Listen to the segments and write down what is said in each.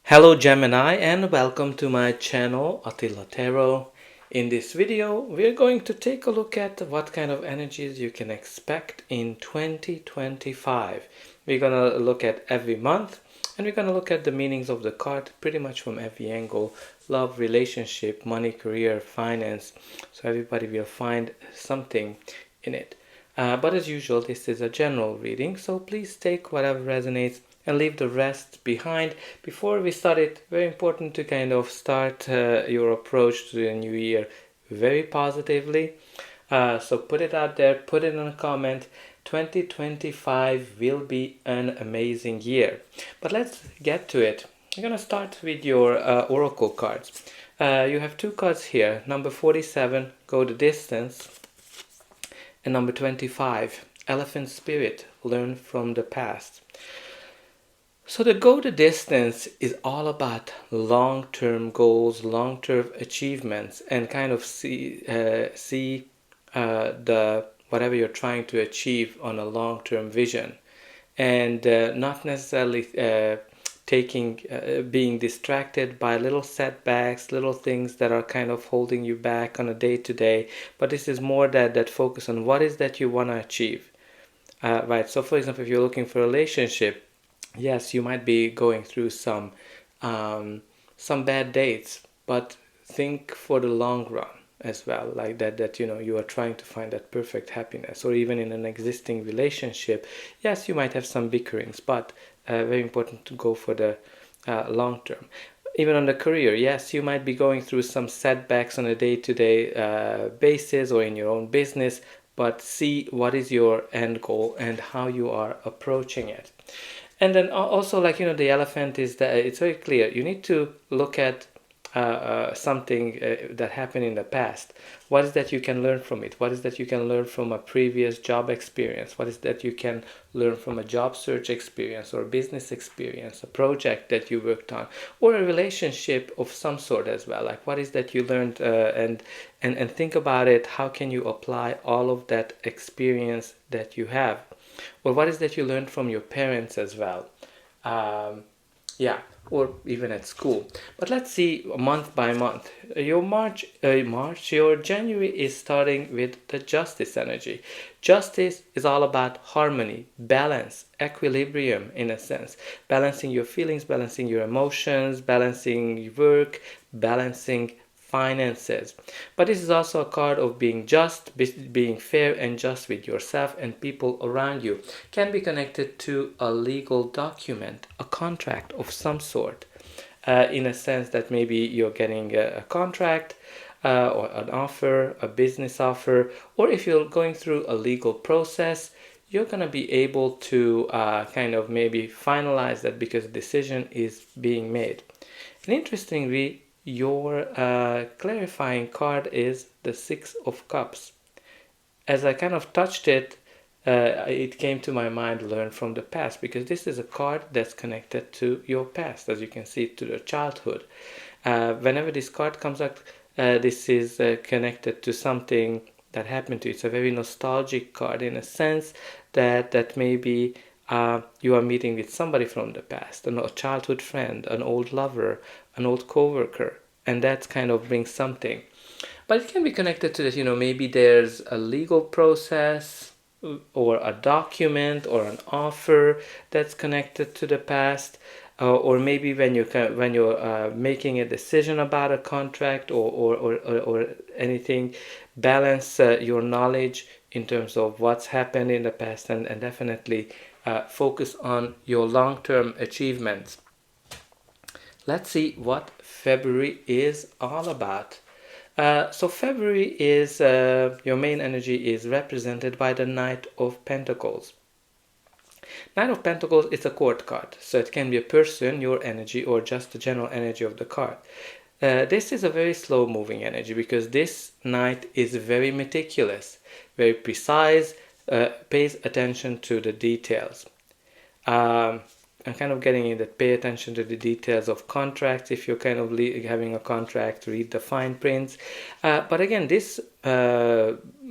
Hello Gemini and welcome to my channel Attila Tarot. In this video we're going to take a look at what kind of energies you can expect in 2025. We're going to look at every month and we're going to look at the meanings of the card pretty much from every angle: love, relationship, money, career, finance. So everybody will find something in it. But as usual, this is a general reading, so please take whatever resonates and leave the rest behind. Before we start it, very important to kind of start your approach to the new year very positively. So put it out there, put it in a comment. 2025 will be an amazing year. But let's get to it. I'm going to start with your oracle cards. You have two cards here. Number 47, Go the Distance. And number 25, Elephant Spirit, Learn from the Past. So the Go the Distance is all about long-term goals, long-term achievements, and kind of see the whatever you're trying to achieve on a long-term vision, and not necessarily being distracted by little setbacks, little things that are kind of holding you back on a day-to-day. But this is more that focus on what is that you want to achieve. Right. So for example, if you're looking for a relationship, yes, you might be going through some bad dates, but think for the long run as well, like that you are trying to find that perfect happiness. Or even in an existing relationship, yes, you might have some bickerings, but very important to go for the long term. Even on the career, yes, you might be going through some setbacks on a day-to-day basis or in your own business, but see what is your end goal and how you are approaching it. And then also, the elephant is that it's very clear. You need to look at something that happened in the past. What is that you can learn from it? What is that you can learn from a previous job experience? What is that you can learn from a job search experience or business experience, a project that you worked on, or a relationship of some sort as well? Like, what is that you learned, and think about it. How can you apply all of that experience that you have? Or what is that you learned from your parents as well? Or even at school. But let's see month by month. Your January is starting with the Justice energy. Justice is all about harmony, balance, equilibrium in a sense. Balancing your feelings, balancing your emotions, balancing your work, balancing finances. But this is also a card of being just, being fair and just with yourself and people around you. Can be connected to a legal document, a contract of some sort, in a sense that maybe you're getting a contract or an offer, a business offer, or if you're going through a legal process, you're going to be able to kind of maybe finalize that because a decision is being made. And interestingly, your clarifying card is the Six of Cups. As I kind of touched it, it came to my mind, learn from the past, because this is a card that's connected to your past, as you can see, to the childhood. Whenever this card comes up, this is connected to something that happened to you. It's a very nostalgic card in a sense that maybe you are meeting with somebody from the past, a childhood friend, an old lover, an old coworker, and that kind of brings something. But it can be connected to that, maybe there's a legal process or a document or an offer that's connected to the past, or maybe when you're making a decision about a contract or anything, balance your knowledge in terms of what's happened in the past, and definitely focus on your long-term achievements. Let's see what February is all about. So February is, your main energy is represented by the Knight of Pentacles. Knight of Pentacles is a court card, so it can be a person, your energy, or just the general energy of the card. This is a very slow moving energy because this knight is very meticulous, very precise, pays attention to the details. I'm kind of getting in that pay attention to the details of contracts. If you're kind of having a contract, read the fine prints. But again, this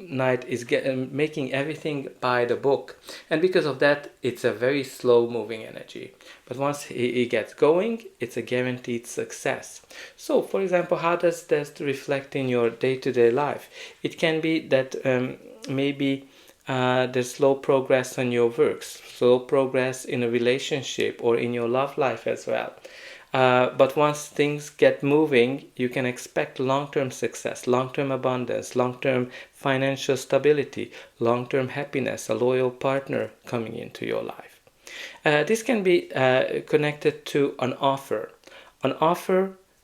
Knight is making everything by the book, and because of that, it's a very slow moving energy. But once he gets going, it's a guaranteed success. So, for example, how does this reflect in your day-to-day life? It can be that maybe there's slow progress on your works, slow progress in a relationship or in your love life as well. But once things get moving, you can expect long-term success, long-term abundance, long-term financial stability, long-term happiness, a loyal partner coming into your life. This can be connected to an offer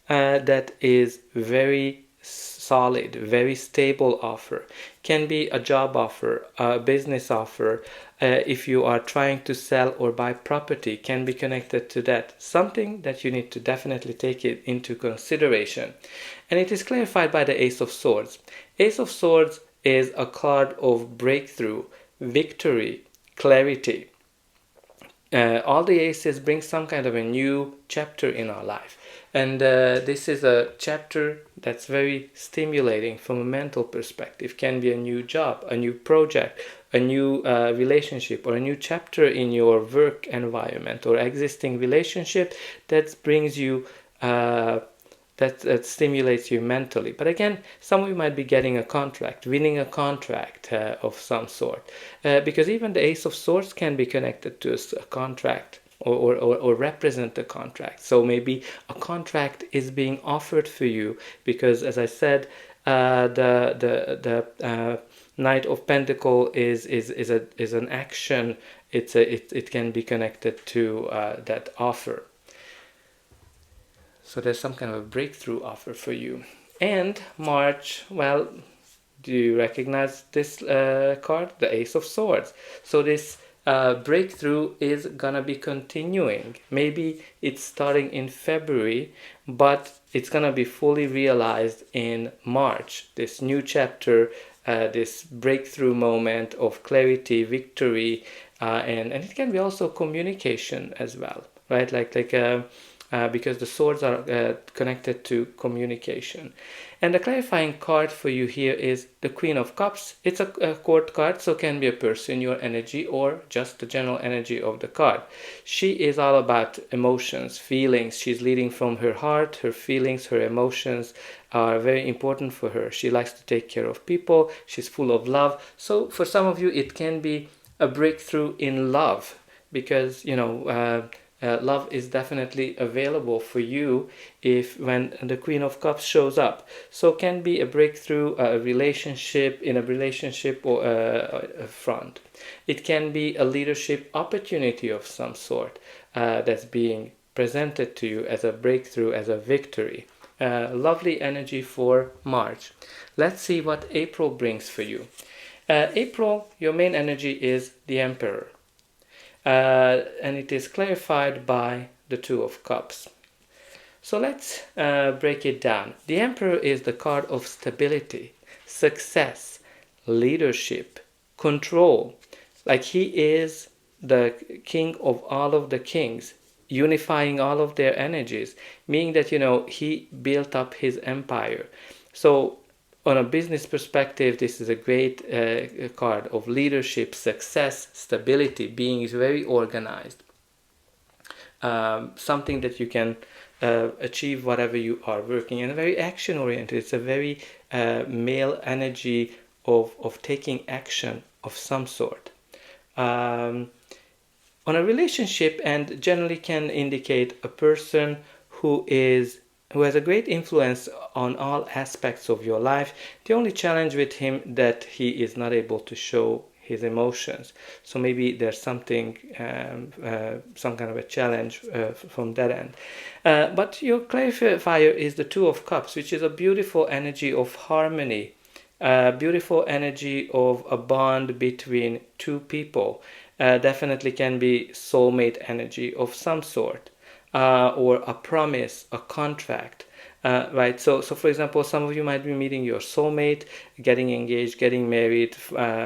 that is very solid, very stable offer. Can be a job offer, a business offer. If you are trying to sell or buy property, can be connected to that. Something that you need to definitely take it into consideration. And it is clarified by the Ace of Swords. Ace of Swords is a card of breakthrough, victory, clarity. All the aces bring some kind of a new chapter in our life. And this is a chapter that's very stimulating from a mental perspective. Can be a new job, a new project, a new relationship, or a new chapter in your work environment or existing relationship that brings you that stimulates you mentally. But again, some of you might be getting a contract, winning a contract of some sort, because even the Ace of Swords can be connected to a contract or represent a contract. So maybe a contract is being offered for you because, as I said, the Knight of Pentacle is an action. It can be connected to that offer. So there's some kind of a breakthrough offer for you. And March, well, do you recognize this card? The Ace of Swords. So this breakthrough is gonna be continuing. Maybe it's starting in February, but it's gonna be fully realized in March. This new chapter, this breakthrough moment of clarity, victory, and it can be also communication as well, right? Because the swords are connected to communication. And the clarifying card for you here is the Queen of Cups. It's a court card, so can be a person, your energy, or just the general energy of the card. She is all about emotions, feelings. She's leading from her heart. Her feelings, her emotions are very important for her. She likes to take care of people. She's full of love. So for some of you, it can be a breakthrough in love because, love is definitely available for you when the Queen of Cups shows up. So can be a breakthrough, a relationship or a front. It can be a leadership opportunity of some sort that's being presented to you as a breakthrough, as a victory. Lovely energy for March. Let's see what April brings for you. April, your main energy is the Emperor. And it is clarified by the Two of Cups. So let's break it down. The Emperor is the card of stability, success, leadership, control. Like he is the king of all of the kings, unifying all of their energies, meaning that, he built up his empire. So on a business perspective, this is a great card of leadership, success, stability, being very organized. Something that you can achieve whatever you are working, and very action oriented. It's a very male energy of taking action of some sort. On a relationship, and generally can indicate a person who has a great influence on all aspects of your life. The only challenge with him that he is not able to show his emotions. So maybe there's something, some kind of a challenge from that end. But your clarifier is the Two of Cups, which is a beautiful energy of harmony, beautiful energy of a bond between two people. Definitely can be soulmate energy of some sort. Or a promise, a contract, right? So for example, some of you might be meeting your soulmate, getting engaged, getting married,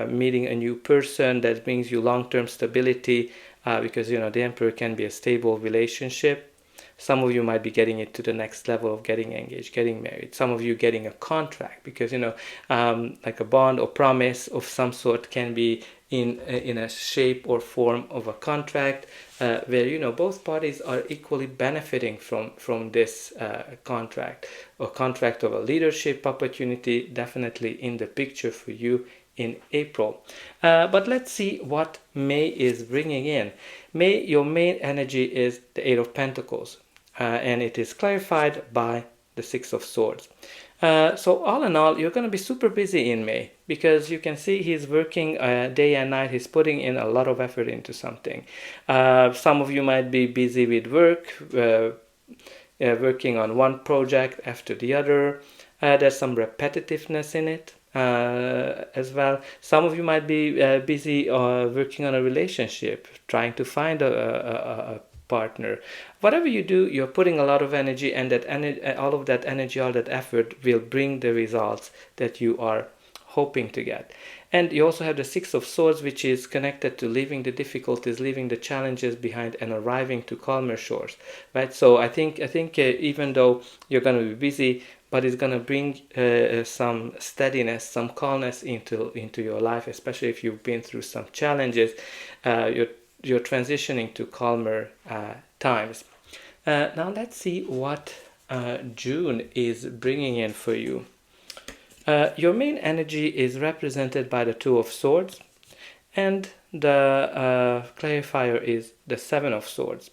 meeting a new person that brings you long-term stability, because the Emperor can be a stable relationship, Some of you might be getting it to the next level of getting engaged, getting married. Some of you getting a contract, because like a bond or promise of some sort can be in a shape or form of a contract, where both parties are equally benefiting from this contract. A contract of a leadership opportunity definitely in the picture for you in April. But let's see what May is bringing in. May, your main energy is the Eight of Pentacles, and it is clarified by the Six of Swords. So all in all, you're going to be super busy in May, because you can see he's working day and night. He's putting in a lot of effort into something. Some of you might be busy with work, working on one project after the other. There's some repetitiveness in it as well. Some of you might be busy working on a relationship, trying to find a partner. Whatever you do, you're putting a lot of energy, and all of that energy, all that effort will bring the results that you are hoping to get. And you also have the Six of Swords, which is connected to leaving the difficulties, leaving the challenges behind, and arriving to calmer shores, right? So I think even though you're going to be busy, but it's going to bring some steadiness, some calmness into your life, especially if you've been through some challenges. You're transitioning to calmer times. Now let's see what June is bringing in for you. Your main energy is represented by the Two of Swords, and the clarifier is the Seven of Swords.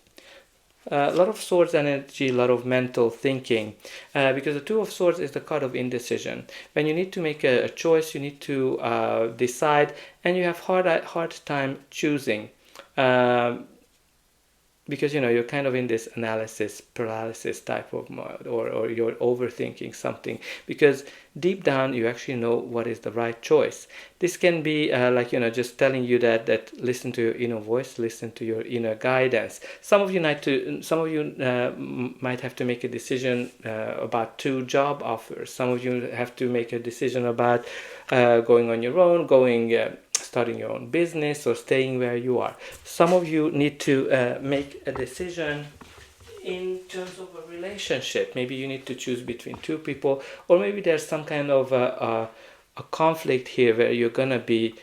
A lot of swords energy, a lot of mental thinking, because the Two of Swords is the card of indecision. When you need to make a choice, you need to decide, and you have hard time choosing. Because you're kind of in this analysis paralysis type of mode, or you're overthinking something, because deep down you actually know what is the right choice. This can be just telling you that listen to your inner voice, listen to your inner guidance. Some of you might have to make a decision about 2 job offers. Some of you have to make a decision about going on your own, starting your own business, or staying where you are. Some of you need to make a decision in terms of a relationship. Maybe you need to choose between 2 people, or maybe there's some kind of a conflict here where you're gonna be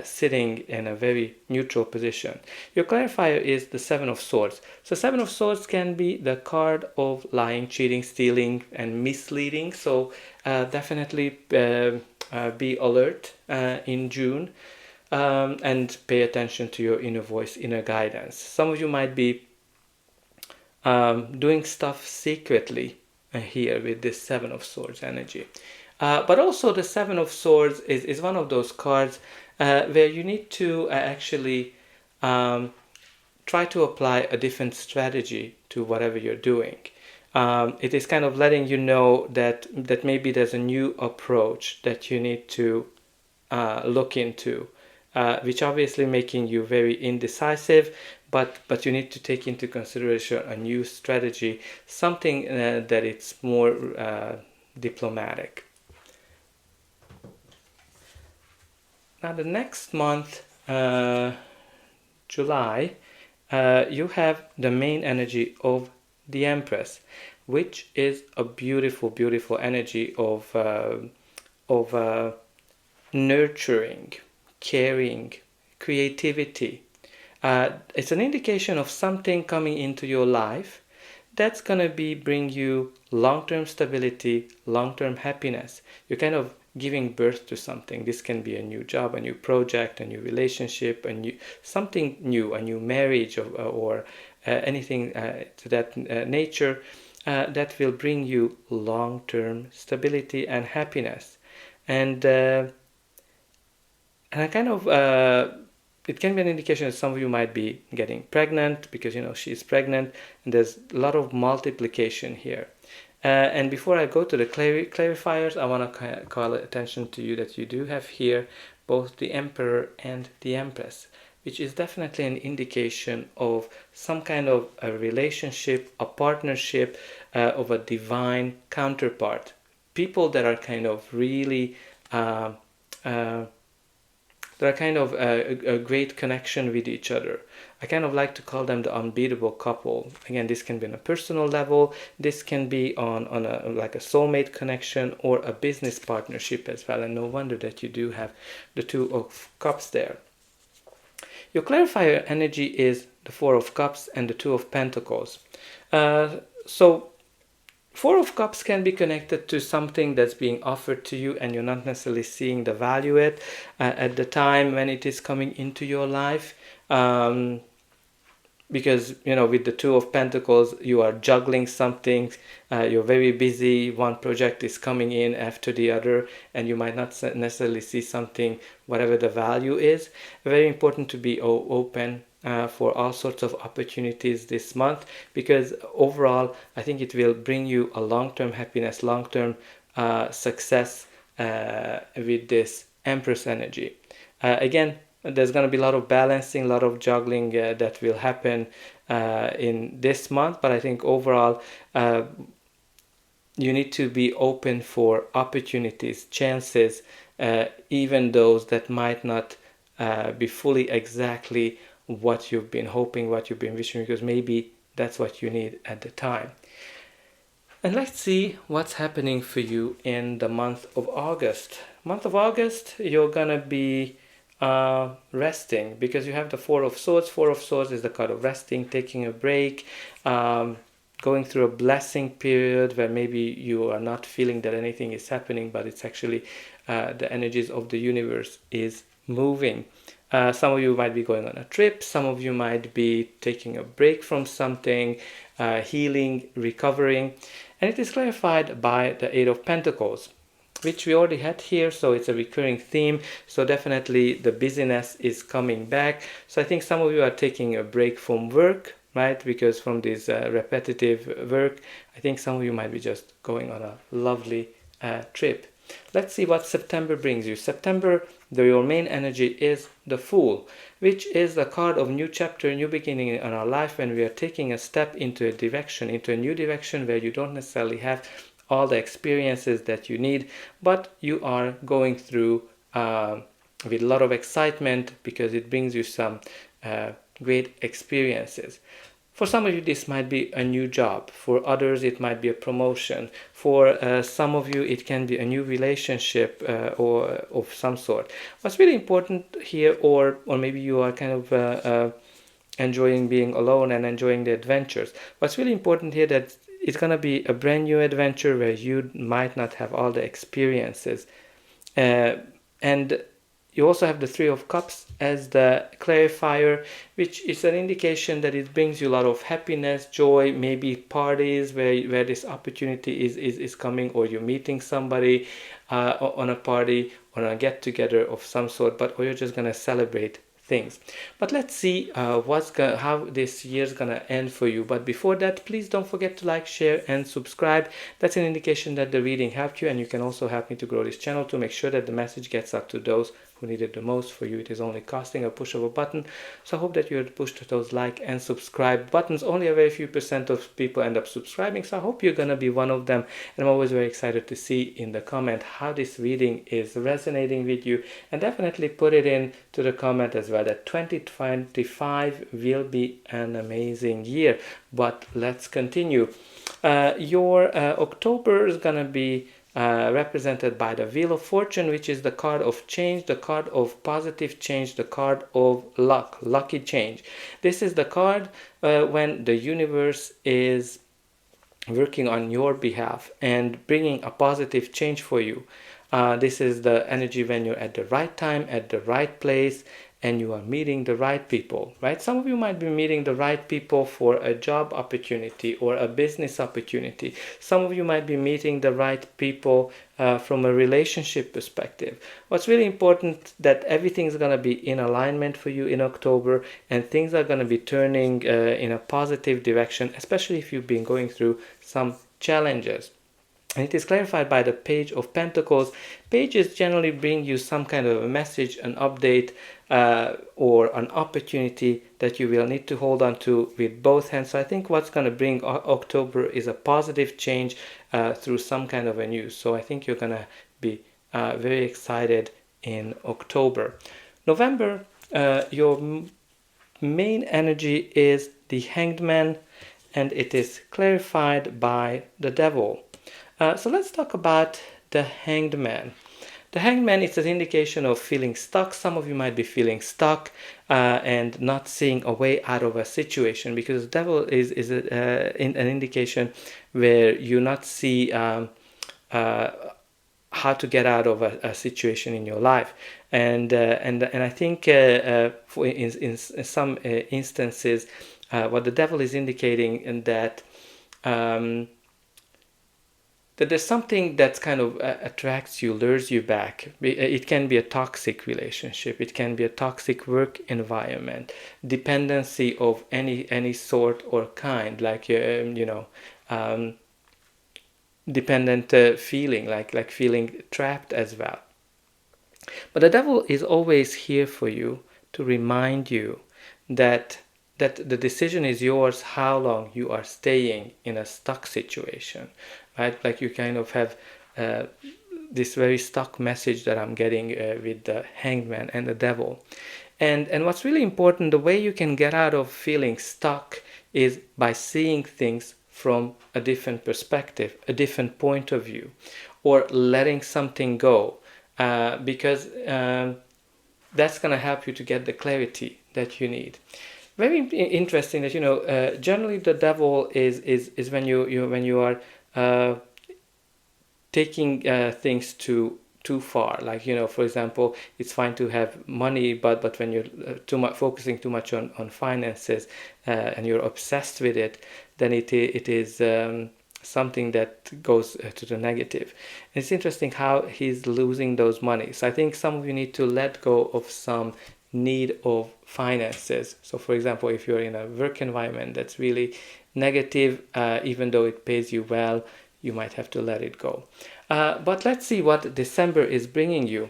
sitting in a very neutral position. Your clarifier is the Seven of Swords. So Seven of Swords can be the card of lying, cheating, stealing, and misleading. So definitely be alert in June. And pay attention to your inner voice, inner guidance. Some of you might be doing stuff secretly here with this Seven of Swords energy. But also the Seven of Swords is one of those cards where you need to actually try to apply a different strategy to whatever you're doing. It is kind of letting you know that maybe there's a new approach that you need to look into. Which obviously making you very indecisive, but you need to take into consideration a new strategy, something that it's more diplomatic. Now the next month, July, you have the main energy of the Empress, which is a beautiful, beautiful energy of nurturing, caring, creativity. It's an indication of something coming into your life that's gonna bring you long-term stability, long-term happiness. You're kind of giving birth to something. This can be a new job, a new project, a new relationship, something new, a new marriage, or anything to that nature that will bring you long-term stability and happiness. And I kind of, it can be an indication that some of you might be getting pregnant, because she's pregnant, and there's a lot of multiplication here. And before I go to the clarifiers, I want to call attention to you that you do have here both the Emperor and the Empress, which is definitely an indication of some kind of a relationship, a partnership of a divine counterpart. People that are kind of really there are kind of a great connection with each other. I kind of like to call them the unbeatable couple. Again, this can be on a personal level, this can be on a like a soulmate connection or a business partnership as well, and no wonder that you do have the Two of Cups there. Your clarifier energy is the Four of Cups and the Two of Pentacles. So Four of Cups can be connected to something that's being offered to you and you're not necessarily seeing the value at the time when it is coming into your life. Because, you know, with the Two of Pentacles, you are juggling something, you're very busy, one project is coming in after the other, and you might not necessarily see something, whatever the value is. Very important to be open for all sorts of opportunities this month, because overall, I think it will bring you a long-term happiness, long-term success with this Empress energy. Again, there's going to be a lot of balancing, a lot of juggling that will happen in this month, but I think overall you need to be open for opportunities, chances, even those that might not be fully exactly what you've been hoping, what you've been wishing, because maybe that's what you need at the time. And let's see what's happening for you in the month of August. Month of August, you're gonna be resting, because you have the Four of Swords. Four of Swords is the card of resting, taking a break, going through a blessing period where maybe you are not feeling that anything is happening, but it's actually the energies of the universe is moving. Some of you might be going on a trip, some of you might be taking a break from something, healing, recovering, and it is clarified by the Eight of Pentacles, which we already had here, so it's a recurring theme. So definitely the busyness is coming back. So I think some of you are taking a break from work, right? Because from this repetitive work, I think some of you might be just going on a lovely trip. Let's see what September brings you. September, your main energy is the Fool, which is the card of new chapter, new beginning in our life, when we are taking a step into a direction, into a new direction where you don't necessarily have all the experiences that you need, but you are going through with a lot of excitement, because it brings you some great experiences. For some of you, this might be a new job. For others, it might be a promotion. For some of you, it can be a new relationship or of some sort. What's really important here, or maybe you are kind of enjoying being alone and enjoying the adventures. What's really important here, that it's going to be a brand new adventure where you might not have all the experiences. And you also have the Three of Cups as the clarifier, which is an indication that it brings you a lot of happiness, joy, maybe parties where this opportunity is coming, or you're meeting somebody on a party or on a get-together of some sort, or you're just going to celebrate things. But let's see how this year's gonna end for you. But before that, please don't forget to like, share, and subscribe. That's an indication that the reading helped you, and you can also help me to grow this channel to make sure that the message gets out to those who need it the most. For you, it is only costing a push of a button. So I hope that you would push to those like and subscribe buttons. Only a very few % of people end up subscribing, so I hope you're gonna be one of them. And I'm always very excited to see in the comment how this reading is resonating with you, and definitely put it in to the comment as well, that 2025 will be an amazing year. But let's continue. Your October is gonna be represented by the Wheel of Fortune, which is the card of change, the card of positive change, the card of luck, lucky change. This is the card when the universe is working on your behalf and bringing a positive change for you. This is the energy when you're at the right time, at the right place, and you are meeting the right people, right? Some of you might be meeting the right people for a job opportunity or a business opportunity. Some of you might be meeting the right people from a relationship perspective. What's really important, that everything's going to be in alignment for you in October, and things are going to be turning in a positive direction, especially if you've been going through some challenges. And it is clarified by the Page of Pentacles. Pages generally bring you some kind of a message, an update, or an opportunity that you will need to hold on to with both hands. So I think what's going to bring October is a positive change through some kind of a news. So I think you're going to be very excited in October. November, your main energy is the Hanged Man, and it is clarified by the Devil. So let's talk about the Hanged Man. The Hanged Man is an indication of feeling stuck. Some of you might be feeling stuck and not seeing a way out of a situation, because the Devil is an indication where you not see how to get out of a situation in your life, and I think in some instances, what the Devil is indicating, in that that there's something that kind of attracts you, lures you back. It can be a toxic relationship, it can be a toxic work environment, dependency of any sort or kind, like dependent feeling, like feeling trapped as well. But the Devil is always here for you to remind you that the decision is yours, how long you are staying in a stuck situation, right? Like you kind of have this very stuck message that I'm getting with the Hanged Man and the Devil. And what's really important, the way you can get out of feeling stuck is by seeing things from a different perspective, a different point of view, or letting something go, because that's going to help you to get the clarity that you need. Very interesting that generally the Devil is when you are taking things too far. Like, for example, it's fine to have money, but when you're focusing too much on finances and you're obsessed with it, then it is something that goes to the negative. And it's interesting how he's losing those money. So I think some of you need to let go of some need of finances. So for example, if you're in a work environment that's really negative, even though it pays you well, you might have to let it go. But let's see what December is bringing you.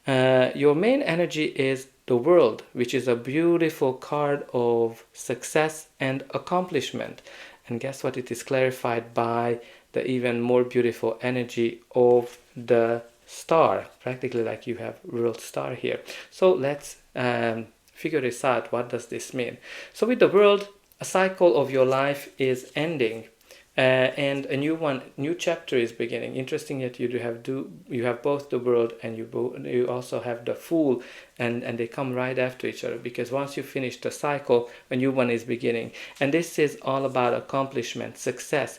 Your main energy is the World, which is a beautiful card of success and accomplishment. And guess what? It is clarified by the even more beautiful energy of the Star, practically like you have World Star here. So let's figure this out. What does this mean? So with the World, a cycle of your life is ending. And a new chapter is beginning. Interesting that you have both the World and you also have the Fool, and they come right after each other, because once you finish the cycle, a new one is beginning. And this is all about accomplishment, success,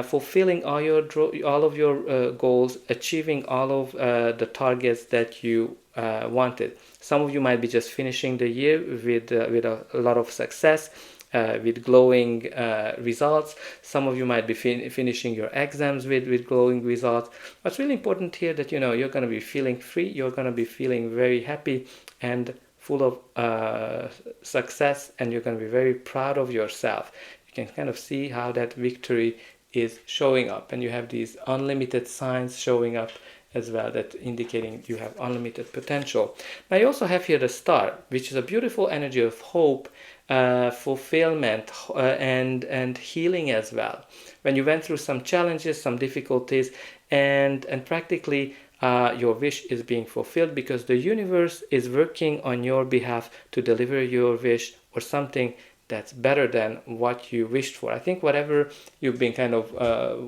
fulfilling all of your goals, achieving all of the targets that you wanted. Some of you might be just finishing the year with a lot of success, with glowing results. Some of you might be finishing your exams with glowing results. What's really important here, that you're going to be feeling free, you're going to be feeling very happy and full of success, and you're going to be very proud of yourself. You can kind of see how that victory is showing up, and you have these unlimited signs showing up as well, that indicating you have unlimited potential. Now you also have here the Star, which is a beautiful energy of hope, fulfillment, and healing as well. When you went through some challenges, some difficulties, and practically your wish is being fulfilled, because the universe is working on your behalf to deliver your wish, or something that's better than what you wished for. I think whatever you've been kind of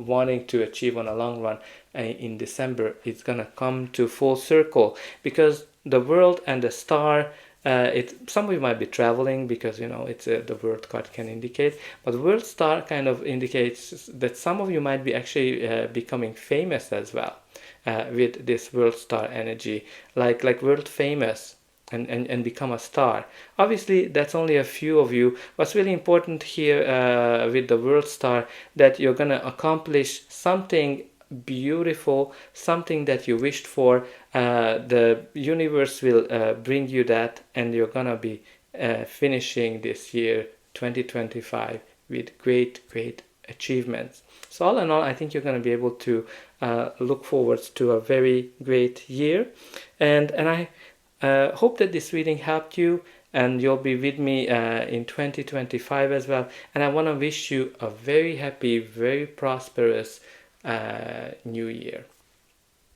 wanting to achieve on a long run in December, it's gonna come to full circle, because the World and the Star, some of you might be traveling, because it's the World card can indicate, but the World Star kind of indicates that some of you might be actually becoming famous as well with this World Star energy, like world famous. And become a star. Obviously, that's only a few of you. What's really important here with the World Star, that you're going to accomplish something beautiful, something that you wished for. The universe will bring you that, and you're going to be finishing this year 2025 with great achievements. So all in all, I think you're going to be able to look forward to a very great year, and I hope that this reading helped you, and you'll be with me in 2025 as well. And I want to wish you a very happy, very prosperous new year.